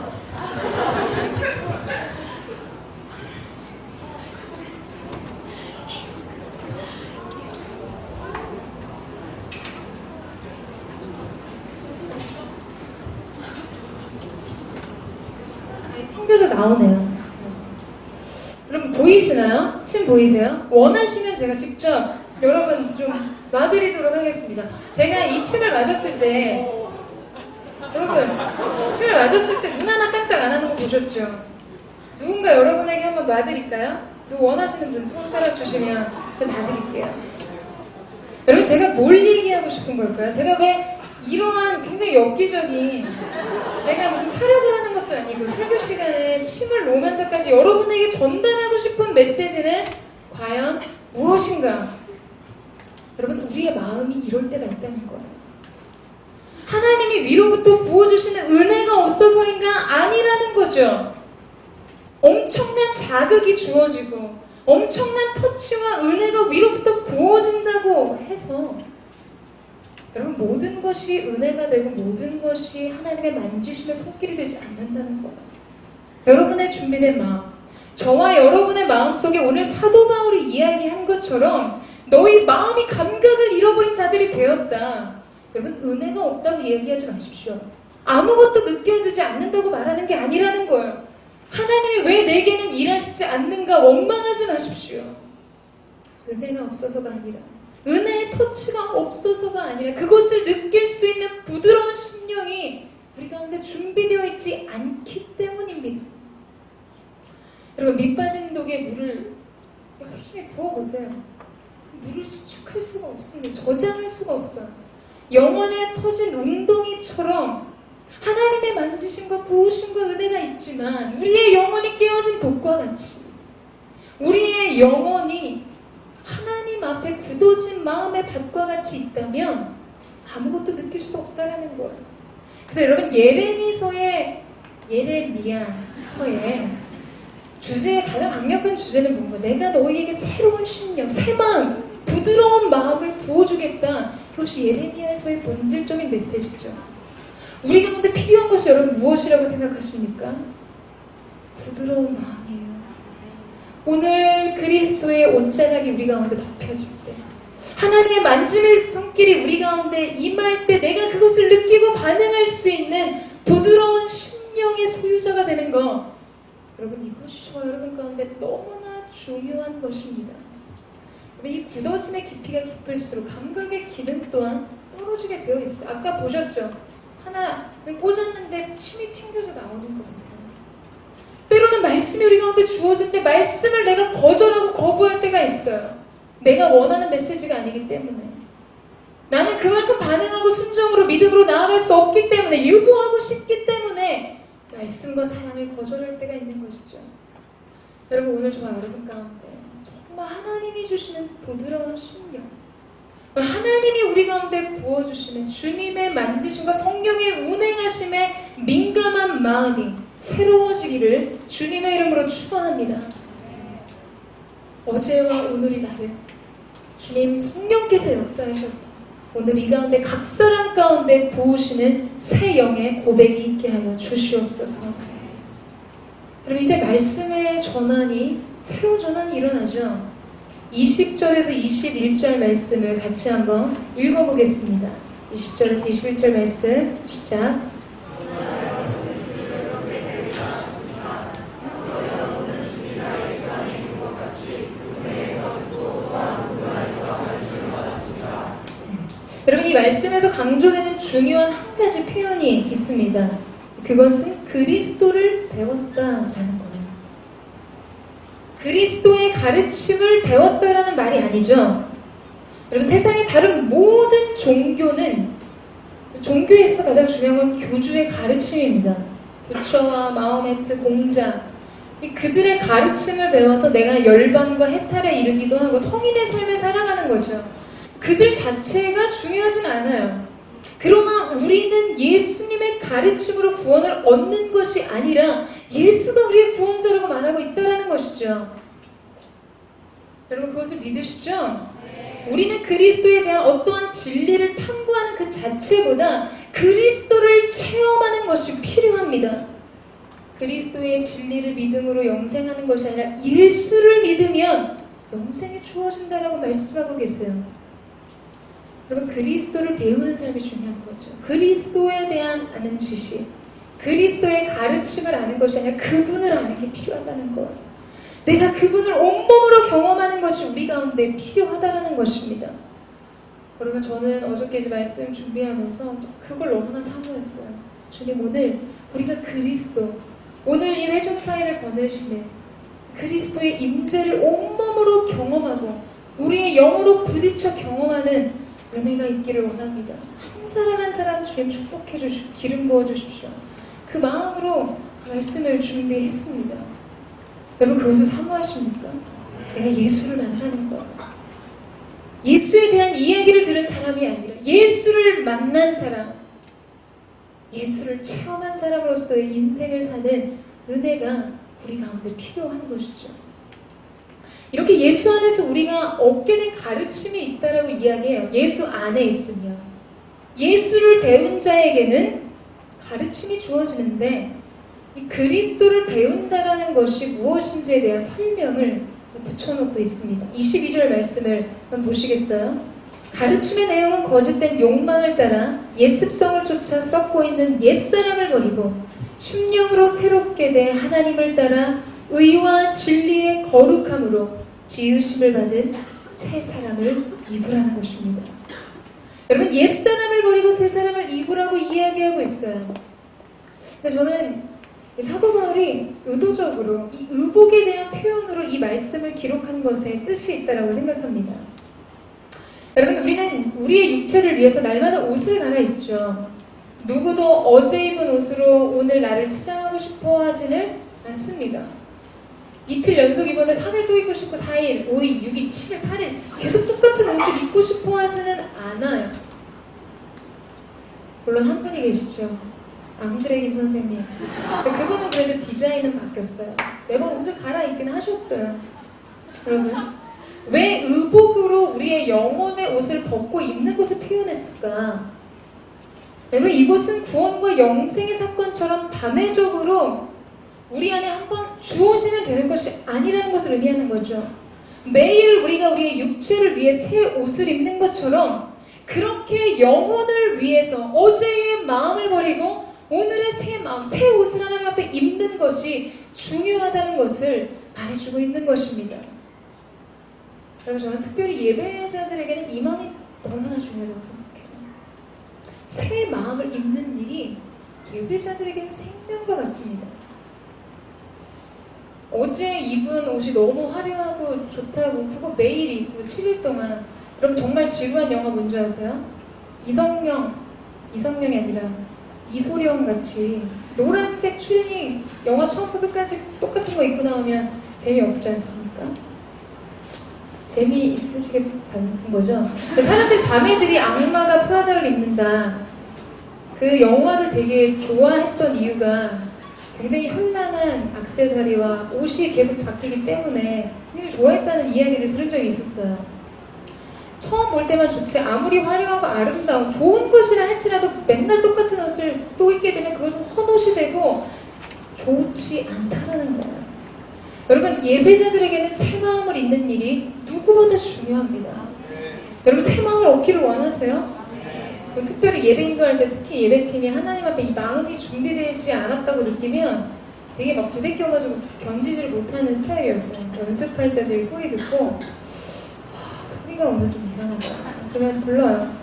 튕겨져 나오네요. 여러분 보이시나요? 침 보이세요? 원하시면 제가 직접 여러분 좀 놔드리도록 하겠습니다. 제가 이 침을 맞았을 때, 여러분 침을 맞았을 때 눈 하나 깜짝 안 하는 거 보셨죠? 누군가 여러분에게 한번 놔드릴까요? 누구 원하시는 분 손가락 주시면 저 놔드릴게요. 여러분, 제가 뭘 얘기하고 싶은 걸까요? 제가 왜 이러한 굉장히 엽기적인, 제가 무슨 촬영을 하는 것도 아니고 설교 시간에 침을 놓으면서까지 여러분에게 전달하고 싶은 메시지는 과연 무엇인가? 여러분, 우리의 마음이 이럴 때가 있다는 거예요. 하나님이 위로부터 부어주시는 은혜가 없어서인가? 아니라는 거죠. 엄청난 자극이 주어지고 엄청난 터치와 은혜가 위로부터 부어진다고 해서 여러분, 모든 것이 은혜가 되고 모든 것이 하나님의 만지심의 손길이 되지 않는다는 거예요. 여러분의 준비된 마음, 저와 여러분의 마음속에 오늘 사도 바울이 이야기한 것처럼 너희 마음이 감각을 잃어버린 자들이 되었다. 여러분, 은혜가 없다고 얘기하지 마십시오. 아무것도 느껴지지 않는다고 말하는 게 아니라는 거예요. 하나님이 왜 내게는 일하시지 않는가 원망하지 마십시오. 은혜가 없어서가 아니라, 은혜의 터치가 없어서가 아니라 그것을 느낄 수 있는 부드러운 심령이 우리 가운데 준비되어 있지 않기 때문입니다. 여러분, 밑 빠진 독에 물을 열심히 부어보세요. 물을 수축할 수가 없습니다. 저장할 수가 없어요. 영혼에 터진 웅덩이처럼 하나님의 만지심과 부으심과 은혜가 있지만 우리의 영혼이 깨어진 독과 같이, 우리의 영혼이 하나님 앞에 굳어진 마음의 밭과 같이 있다면 아무것도 느낄 수 없다라는 거예요. 그래서 여러분, 예레미야서의 주제의 가장 강력한 주제는 뭔가? 내가 너희에게 새로운 심령, 새 마음, 부드러운 마음을 부어주겠다. 이것이 예레미야에서의 본질적인 메시지죠. 우리 가운데 필요한 것이 여러분 무엇이라고 생각하십니까? 부드러운 마음이에요. 오늘 그리스도의 옷자락이 우리 가운데 덮여질 때, 하나님의 만짐의 손길이 우리 가운데 임할 때 내가 그것을 느끼고 반응할 수 있는 부드러운 심령의 소유자가 되는 것, 여러분 이것이 저와 여러분 가운데 너무나 중요한 것입니다. 이 굳어짐의 깊이가 깊을수록 감각의 기능 또한 떨어지게 되어 있어요. 아까 보셨죠? 하나 꽂았는데 침이 튕겨져 나오는 거 보세요. 때로는 말씀이 우리 가운데 주어질 때 말씀을 내가 거절하고 거부할 때가 있어요. 내가 원하는 메시지가 아니기 때문에. 나는 그만큼 반응하고 순종으로 믿음으로 나아갈 수 없기 때문에, 유보하고 싶기 때문에 말씀과 사랑을 거절할 때가 있는 것이죠. 여러분 오늘 저와 여러분 가운데 정말 하나님이 주시는 부드러운 심령, 하나님이 우리 가운데 부어주시는 주님의 만지심과 성령의 운행하심에 민감한 마음이 새로워지기를 주님의 이름으로 축원합니다. 어제와 오늘이 다른 주님 성령께서 역사하셔서 오늘 이 가운데 각 사람 가운데 부으시는 새 영의 고백이 있게 하여 주시옵소서. 그럼 이제 말씀의 전환이, 새로운 전환이 일어나죠. 20절에서 21절 말씀을 같이 한번 읽어보겠습니다. 20절에서 21절 말씀 시작. 여러분 이 말씀에서 강조되는 중요한 한 가지 표현이 있습니다. 그것은 그리스도를 배웠다라는 거예요. 그리스도의 가르침을 배웠다라는 말이 아니죠. 여러분 세상의 다른 모든 종교는, 종교에 있어서 가장 중요한 건 교주의 가르침입니다. 부처와 마호메트, 공자, 그들의 가르침을 배워서 내가 열반과 해탈에 이르기도 하고 성인의 삶을 살아가는 거죠. 그들 자체가 중요하진 않아요. 그러나 우리는 예수님의 가르침으로 구원을 얻는 것이 아니라 예수가 우리의 구원자라고 말하고 있다는 것이죠. 여러분 그것을 믿으시죠? 우리는 그리스도에 대한 어떠한 진리를 탐구하는 그 자체보다 그리스도를 체험하는 것이 필요합니다. 그리스도의 진리를 믿음으로 영생하는 것이 아니라 예수를 믿으면 영생이 주어진다라고 말씀하고 계세요. 여러분 그리스도를 배우는 삶이 중요한 거죠. 그리스도에 대한 아는 지식, 그리스도의 가르침을 아는 것이 아니라 그분을 아는 게 필요하다는 것. 내가 그분을 온몸으로 경험하는 것이 우리 가운데 필요하다는 것입니다. 여러분 저는 어저께 이제 말씀 준비하면서 그걸 너무나 사모했어요. 주님 오늘 우리가 그리스도, 오늘 이 회중사회를 거느시는 그리스도의 임재를 온몸으로 경험하고 우리의 영으로 부딪혀 경험하는 은혜가 있기를 원합니다. 한 사람 한 사람 주님 축복해 주시고 기름 부어 주십시오. 그 마음으로 말씀을 준비했습니다. 여러분 그것을 사모하십니까? 내가 예수를 만나는 것, 예수에 대한 이야기를 들은 사람이 아니라 예수를 만난 사람, 예수를 체험한 사람으로서의 인생을 사는 은혜가 우리 가운데 필요한 것이죠. 이렇게 예수 안에서 우리가 얻게 된 가르침이 있다라고 이야기해요. 예수 안에 있으면. 예수를 배운 자에게는 가르침이 주어지는데 이 그리스도를 배운다라는 것이 무엇인지에 대한 설명을 붙여놓고 있습니다. 22절 말씀을 한번 보시겠어요? 가르침의 내용은 거짓된 욕망을 따라 옛습성을 쫓아 썩고 있는 옛사람을 버리고 심령으로 새롭게 돼 하나님을 따라 의와 진리의 거룩함으로 지으심을 받은 새 사람을 입으라는 것입니다. 여러분 옛사람을 버리고 새 사람을 입으라고 이야기하고 있어요. 근데 저는 사도 바울이 의도적으로 이 의복에 대한 표현으로 이 말씀을 기록한 것에 뜻이 있다고 생각합니다. 여러분 우리는 우리의 육체를 위해서 날마다 옷을 갈아입죠. 누구도 어제 입은 옷으로 오늘 나를 치장하고 싶어 하지는 않습니다. 이틀 연속 입었는데 3일 또 입고 싶고 4일, 5일, 6일, 7일, 8일 계속 똑같은 옷을 입고 싶어 하지는 않아요. 물론 한 분이 계시죠. 앙드레 김 선생님. 그분은 그래도 디자인은 바뀌었어요. 매번 옷을 갈아입긴 하셨어요. 여러분 왜 의복으로 우리의 영혼의 옷을 벗고 입는 것을 표현했을까? 여러분, 이것은 구원과 영생의 사건처럼 단회적으로 우리 안에 한번 주어지면 되는 것이 아니라는 것을 의미하는 거죠. 매일 우리가 우리의 육체를 위해 새 옷을 입는 것처럼 그렇게 영혼을 위해서 어제의 마음을 버리고 오늘의 새 마음, 새 옷을 하나님 앞에 입는 것이 중요하다는 것을 말해주고 있는 것입니다. 그래서 저는 특별히 예배자들에게는 이 마음이 너무나 중요하다고 생각해요. 새 마음을 입는 일이 예배자들에게는 생명과 같습니다. 어제 입은 옷이 너무 화려하고 좋다고 그거 매일 입고 7일 동안, 그럼 정말 지루한 영화 뭔지 아세요? 이성령이 아니라 이소룡 같이 노란색 추리닝 영화 처음부터 끝까지 똑같은 거 입고 나오면 재미없지 않습니까? 재미있으시게 본 거죠? 사람들, 자매들이 악마가 프라다를 입는다, 그 영화를 되게 좋아했던 이유가 굉장히 현란한 액세서리와 옷이 계속 바뀌기 때문에 굉장히 좋아했다는 이야기를 들은 적이 있었어요. 처음 볼 때만 좋지, 아무리 화려하고 아름다운 좋은 것이라 할지라도 맨날 똑같은 옷을 또 입게 되면 그것은 헛옷이 되고 좋지 않다는 거예요. 여러분, 예배자들에게는 새 마음을 입는 일이 누구보다 중요합니다. 여러분, 새 마음을 얻기를 원하세요? 저 특별히 예배 인도할 때 특히 예배팀이 하나님 앞에 이 마음이 준비되지 않았다고 느끼면 되게 막 부대껴가지고 견디지를 못하는 스타일이었어요. 연습할 때도 이 소리 듣고 소리가 오늘 좀 이상하다 그러면 불러요.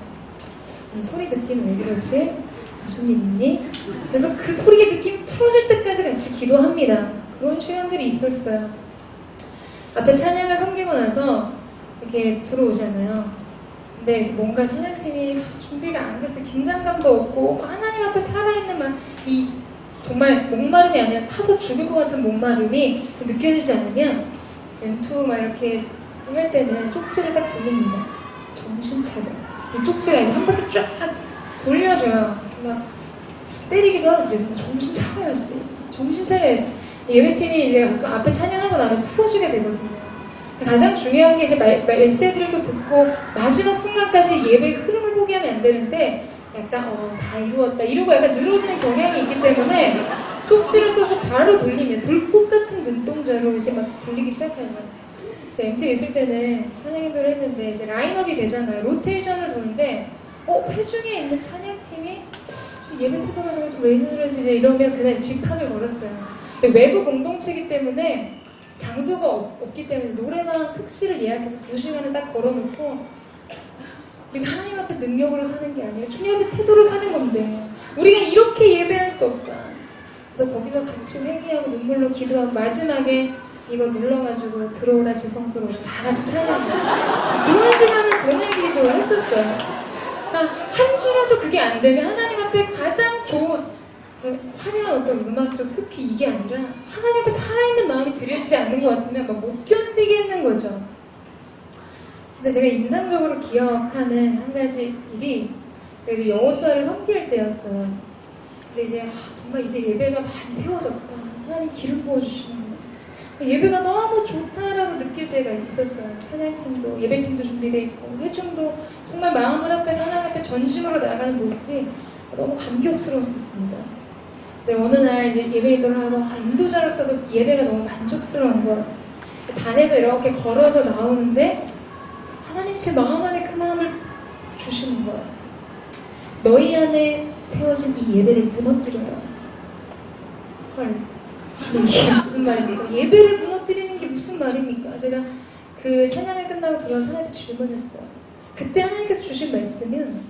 소리 느낌 왜 그러지? 무슨 일 있니? 그래서 그 소리의 느낌이 풀어질 때까지 같이 기도합니다. 그런 시간들이 있었어요. 앞에 찬양을 섬기고 나서 이렇게 들어오잖아요. 근데 이렇게 뭔가 찬양팀이 준비가 안 돼서 긴장감도 없고 하나님 앞에 살아있는 막 이 정말 목마름이 아니라 타서 죽을 것 같은 목마름이 느껴지지 않으면 M2 막 이렇게 할 때는 쪽지를 딱 돌립니다. 정신 차려. 이 쪽지가 이제 한 바퀴 쫙 돌려줘요. 막 때리기도 하고 그래서 정신 차려야지. 정신 차려야지. 예배팀이 이제 가끔 앞에 찬양하고 나면 풀어주게 되거든요. 가장 중요한 게 이제 메시지를 또 듣고 마지막 순간까지 예배의 흐름을 포기하면 안 되는데 약간 다 이루었다 이러고 약간 늘어지는 경향이 있기 때문에 쪽지를 써서 바로 돌리면 불꽃 같은 눈동자로 이제 막 돌리기 시작하죠. 그래서 MT에 있을 때는 찬양인도를 했는데 이제 라인업이 되잖아요. 로테이션을 도는데 회중에 있는 찬양팀이 예배 태도가 왜 저러지 이러면 그날 집합을 걸었어요. 근데 외부 공동체이기 때문에 장소가 없기 때문에 노래방 특실을 예약해서 2시간을 딱 걸어놓고 우리가 하나님 앞에 능력으로 사는 게 아니라 주님 앞에 태도로 사는 건데 우리가 이렇게 예배할 수 없다. 그래서 거기서 같이 회개하고 눈물로 기도하고 마지막에 이거 눌러가지고 들어오라 지성소로 다 같이 찬양하고 그런 시간을 보내기도 했었어요. 그러니까 한 주라도 그게 안 되면 하나님 앞에 가장 좋은 화려한 어떤 음악적 스키 이게 아니라 하나님 앞에 살아있는 마음이 들여지지 않는 것 같으면 막 못 견디겠는 거죠. 근데 제가 인상적으로 기억하는 한 가지 일이 제가 이제 여호수아를 섬길 때였어요. 근데 이제 정말 이제 예배가 많이 세워졌다. 하나님 기름 부어주시는구나. 예배가 너무 좋다라고 느낄 때가 있었어요. 찬양팀도 예배팀도 준비되어 있고 회중도 정말 마음을 앞에서 하나님 앞에 전심으로 나가는 모습이 너무 감격스러웠었습니다. 근데 어느 날 이제 예배 인도를 하고 인도자로서도 예배가 너무 만족스러운 거예요. 단에서 이렇게 걸어서 나오는데 하나님이 제 마음 안에 그 마음을 주시는 거예요. 너희 안에 세워진 이 예배를 무너뜨려라. 헐, 주님 이게 무슨 말입니까? 예배를 무너뜨리는 게 무슨 말입니까? 제가 그 찬양을 끝나고 들어와서 하나님께 질문했어요. 그때 하나님께서 주신 말씀은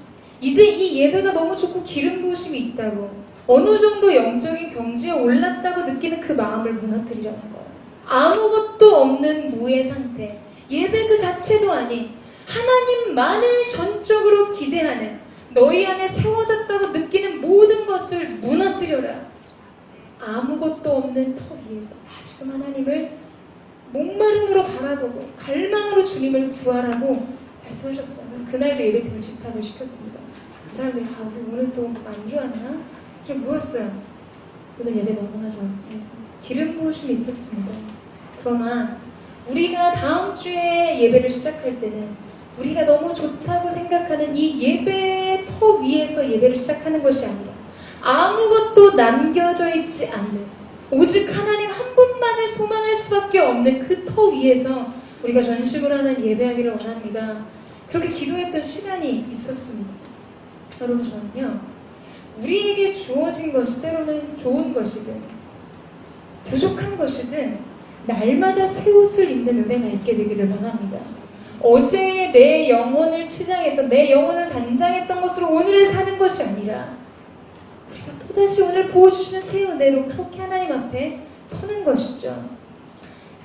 이제 이 예배가 너무 좋고 기름 부으심이 있다고 어느 정도 영적인 경지에 올랐다고 느끼는 그 마음을 무너뜨리려는 거예요. 아무것도 없는 무의 상태, 예배 그 자체도 아닌 하나님만을 전적으로 기대하는 너희 안에 세워졌다고 느끼는 모든 것을 무너뜨려라. 아무것도 없는 터 위에서 다시금 하나님을 목마름으로 바라보고 갈망으로 주님을 구하라고 말씀하셨어요. 그래서 그날도 예배팀을 집합을 시켰습니다. 그 사람들이 우리 오늘 또 안 좋았나? 좀 모였어요. 오늘 예배 너무나 좋았습니다. 기름 부으심이 있었습니다. 그러나 우리가 다음 주에 예배를 시작할 때는 우리가 너무 좋다고 생각하는 이 예배의 터 위에서 예배를 시작하는 것이 아니라 아무것도 남겨져 있지 않는 오직 하나님 한 분만을 소망할 수밖에 없는 그 터 위에서 우리가 전식으로 하나님 예배하기를 원합니다. 그렇게 기도했던 시간이 있었습니다. 여러분, 저는요, 우리에게 주어진 것이 때로는 좋은 것이든 부족한 것이든 날마다 새 옷을 입는 은혜가 있게 되기를 원합니다. 어제의 내 영혼을 치장했던, 내 영혼을 단장했던 것으로 오늘을 사는 것이 아니라 우리가 또다시 오늘 부어주시는 새 은혜로 그렇게 하나님 앞에 서는 것이죠.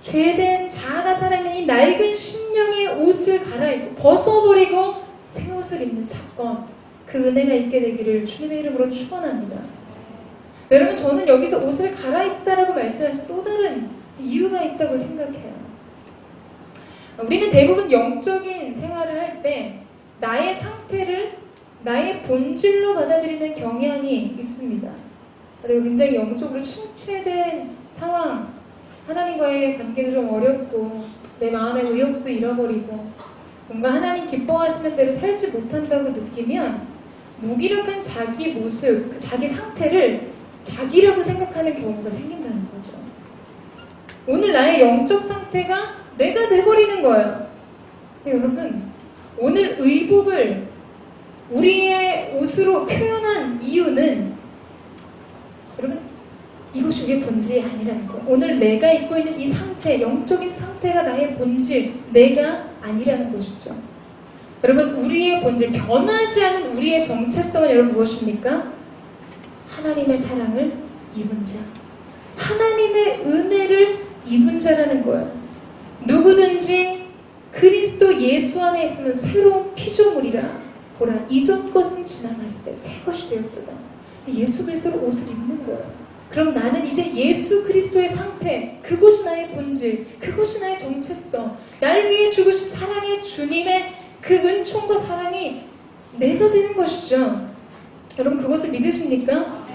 죄된 자아가 살아있는 이 낡은 심령의 옷을 갈아입고 벗어버리고 새 옷을 입는 사건, 그 은혜가 있게 되기를 주님의 이름으로 축원합니다. 여러분, 저는 여기서 옷을 갈아입다라고 말씀하신 또 다른 이유가 있다고 생각해요. 우리는 대부분 영적인 생활을 할 때 나의 상태를 나의 본질로 받아들이는 경향이 있습니다. 내가 굉장히 영적으로 침체된 상황, 하나님과의 관계도 좀 어렵고 내 마음의 의욕도 잃어버리고 뭔가 하나님 기뻐하시는 대로 살지 못한다고 느끼면 무기력한 자기 모습, 그 자기 상태를 자기라고 생각하는 경우가 생긴다는 거죠. 오늘 나의 영적 상태가 내가 돼버리는 거예요. 근데 여러분, 오늘 의복을 우리의 옷으로 표현한 이유는 여러분, 이것이 우리의 본질이 아니라는 거예요. 오늘 내가 입고 있는 이 상태, 영적인 상태가 나의 본질, 내가 아니라는 것이죠. 여러분, 우리의 본질, 변하지 않은 우리의 정체성은 여러분 무엇입니까? 하나님의 사랑을 입은 자, 하나님의 은혜를 입은 자라는 거예요. 누구든지 그리스도 예수 안에 있으면 새로운 피조물이라. 보라, 이전 것은 지나갔을 때 새 것이 되었도다. 예수 그리스도로 옷을 입는 거예요. 그럼 나는 이제 예수 그리스도의 상태, 그것이 나의 본질, 그것이 나의 정체성, 날 위해 죽으신 사랑의 주님의 그 은총과 사랑이 내가 되는 것이죠. 여러분, 그것을 믿으십니까?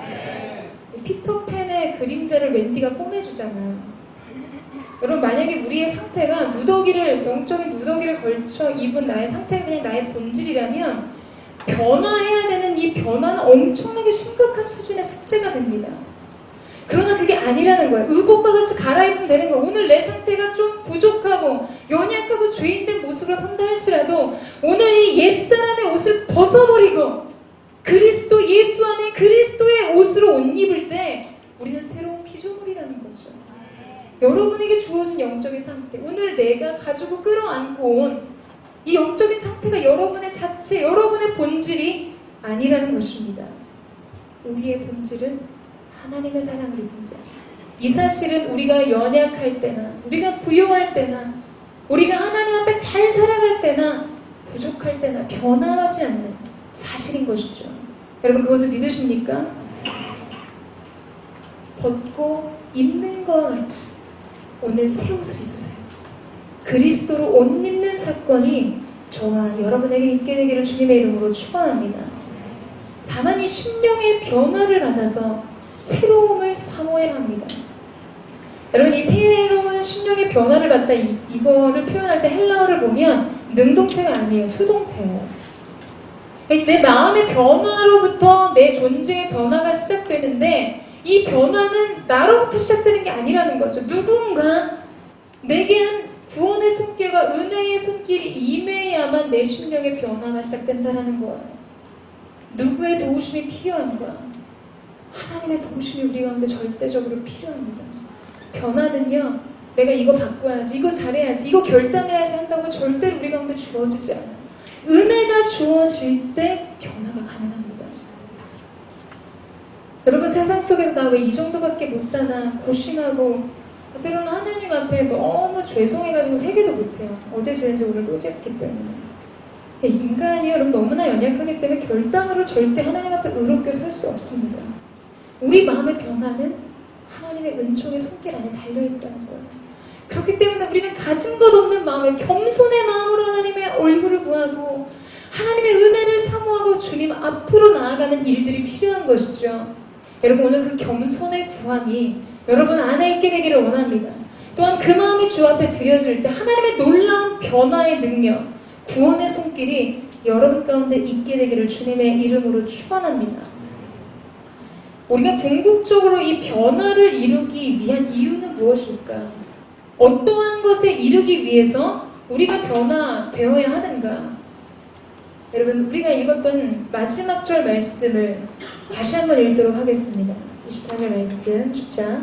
피터팬의 그림자를 웬디가 꼬매주잖아요. 여러분, 만약에 우리의 상태가 영적인 누더기를 걸쳐 입은 나의 상태가 그냥 나의 본질이라면 변화해야 되는 이 변화는 엄청나게 심각한 수준의 숙제가 됩니다. 그러나 그게 아니라는 거예요. 의복과 같이 갈아입으면 되는 거예요. 오늘 내 상태가 좀 부족하고 연약하고 죄인된 모습으로 선다 할지라도 오늘 이 옛사람의 옷을 벗어버리고 그리스도 예수 안에 그리스도의 옷으로 옷 입을 때 우리는 새로운 피조물이라는 거죠. 여러분에게 주어진 영적인 상태, 오늘 내가 가지고 끌어안고 온 이 영적인 상태가 여러분의 자체, 여러분의 본질이 아니라는 것입니다. 우리의 본질은 하나님의 사랑을 입은 자. 이 사실은 우리가 연약할 때나 우리가 부요할 때나 우리가 하나님 앞에 잘 살아갈 때나 부족할 때나 변화하지 않는 사실인 것이죠. 여러분, 그것을 믿으십니까? 벗고 입는 것과 같이 오늘 새 옷을 입으세요. 그리스도로 옷 입는 사건이 저와 여러분에게 있게 되기를 주님의 이름으로 축원합니다. 다만 이 심령의 변화를 받아서 새로움을 사모해야 합니다. 여러분, 이 새로운 심령의 변화를 받다 이거를 표현할 때 헬라어를 보면 능동태가 아니에요. 수동태예요. 내 마음의 변화로부터 내 존재의 변화가 시작되는데 이 변화는 나로부터 시작되는 게 아니라는 거죠. 누군가 내게 한 구원의 손길과 은혜의 손길이 임해야만 내 심령의 변화가 시작된다는 거예요. 누구의 도우심이 필요한가? 하나님의 도우심이 우리 가운데 절대적으로 필요합니다. 변화는요, 내가 이거 바꿔야지, 이거 잘해야지, 이거 결단해야지 한다고 절대로 우리 가운데 주어지지 않아요. 은혜가 주어질 때 변화가 가능합니다. 여러분, 세상 속에서 나 왜 이 정도밖에 못 사나 고심하고 때로는 하나님 앞에 너무 죄송해가지고 회개도 못해요. 어제 지은 지 오늘 또 짓기 때문에. 인간이 여러분 너무나 연약하기 때문에 결단으로 절대 하나님 앞에 의롭게 설 수 없습니다. 우리 마음의 변화는 하나님의 은총의 손길 안에 달려있다는 거예요. 그렇기 때문에 우리는 가진 것 없는 마음을 겸손의 마음으로 하나님의 얼굴을 구하고 하나님의 은혜를 사모하고 주님 앞으로 나아가는 일들이 필요한 것이죠. 여러분, 오늘 그 겸손의 구함이 여러분 안에 있게 되기를 원합니다. 또한 그 마음이 주 앞에 드려질 때 하나님의 놀라운 변화의 능력, 구원의 손길이 여러분 가운데 있게 되기를 주님의 이름으로 축원합니다. 우리가 궁극적으로 이 변화를 이루기 위한 이유는 무엇일까? 어떠한 것에 이르기 위해서 우리가 변화되어야 하는가? 여러분, 우리가 읽었던 마지막 절 말씀을 다시 한번 읽도록 하겠습니다. 24절 말씀 주자.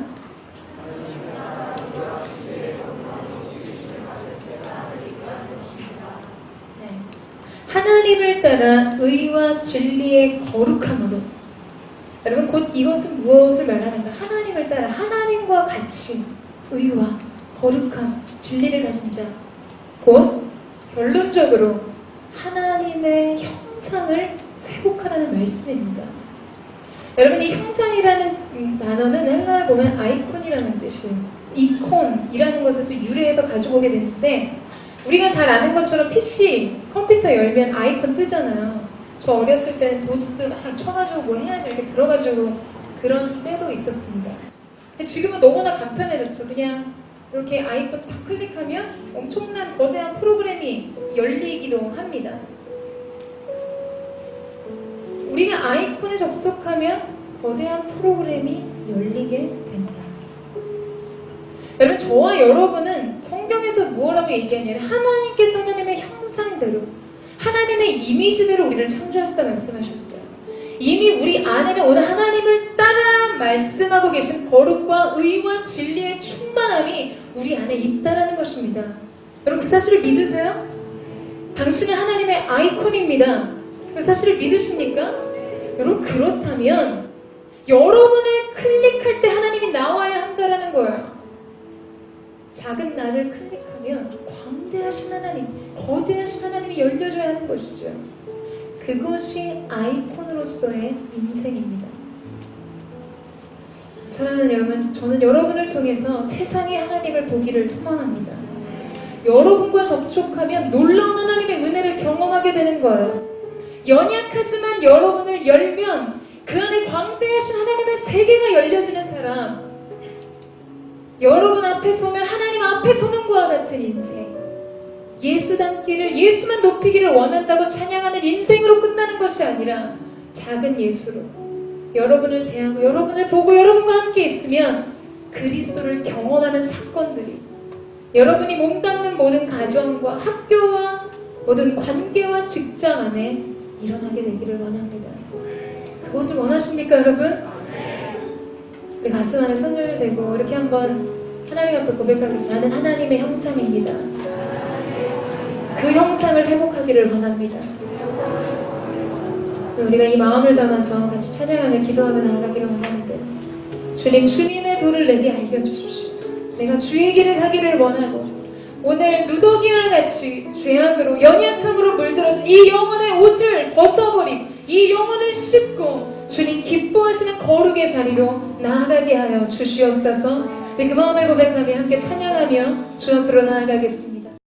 하나님을 따라 의와 진리의 거룩함으로. 여러분, 곧 이것은 무엇을 말하는가? 하나님을 따라 하나님과 같이 의와 거룩함, 진리를 가진 자, 곧 결론적으로 하나님의 형상을 회복하라는 말씀입니다. 여러분, 이 형상이라는 단어는 헬라어에 보면 아이콘이라는 뜻이에요. 이콘이라는 것에서 유래해서 가지고 오게 됐는데, 우리가 잘 아는 것처럼 PC, 컴퓨터 열면 아이콘 뜨잖아요. 저 어렸을 때는 도스 막 쳐가지고 뭐 해야지 이렇게 들어가지고 그런 때도 있었습니다. 지금은 너무나 간편해졌죠. 그냥 이렇게 아이콘 탁 클릭하면 엄청난 거대한 프로그램이 열리기도 합니다. 우리가 아이콘에 접속하면 거대한 프로그램이 열리게 된다. 여러분, 저와 여러분은 성경에서 무엇라고 얘기하냐면 하나님께서 하나님의 형상대로, 하나님의 이미지대로 우리를 창조하셨다 말씀하셨어요. 이미 우리 안에는 오늘 하나님을 따라 말씀하고 계신 거룩과 의와 진리의 충만함이 우리 안에 있다라는 것입니다. 여러분, 그 사실을 믿으세요? 당신은 하나님의 아이콘입니다. 그 사실을 믿으십니까? 여러분, 그렇다면 여러분을 클릭할 때 하나님이 나와야 한다라는 거예요. 작은 나를 클릭하면 광대하신 하나님, 거대하신 하나님이 열려줘야 하는 것이죠. 그것이 아이콘으로서의 인생입니다. 사랑하는 여러분, 저는 여러분을 통해서 세상의 하나님을 보기를 소망합니다. 여러분과 접촉하면 놀라운 하나님의 은혜를 경험하게 되는 거예요. 연약하지만 여러분을 열면 그 안에 광대하신 하나님의 세계가 열려지는 사람, 여러분 앞에 서면 하나님 앞에 서는 것과 같은 인생, 예수 닮기를, 예수만 높이기를 원한다고 찬양하는 인생으로 끝나는 것이 아니라 작은 예수로 여러분을 대하고 여러분을 보고 여러분과 함께 있으면 그리스도를 경험하는 사건들이 여러분이 몸담는 모든 가정과 학교와 모든 관계와 직장 안에 일어나게 되기를 원합니다. 그것을 원하십니까, 여러분? 우리 가슴 안에 손을 대고 이렇게 한번 하나님 앞에 고백하겠습니다. 나는 하나님의 형상입니다. 그 형상을 회복하기를 원합니다. 우리가 이 마음을 담아서 같이 찬양하며 기도하며 나아가기를 원하는데, 주님, 주님의 도를 내게 알려주십시오. 내가 주의 길을 가기를 원하고 오늘 누더기와 같이 죄악으로 연약함으로 물들어진 이 영혼의 옷을 벗어버리고 이 영혼을 씻고 주님 기뻐하시는 거룩의 자리로 나아가게 하여 주시옵소서. 우리 그 마음을 고백하며 함께 찬양하며 주 앞으로 나아가겠습니다.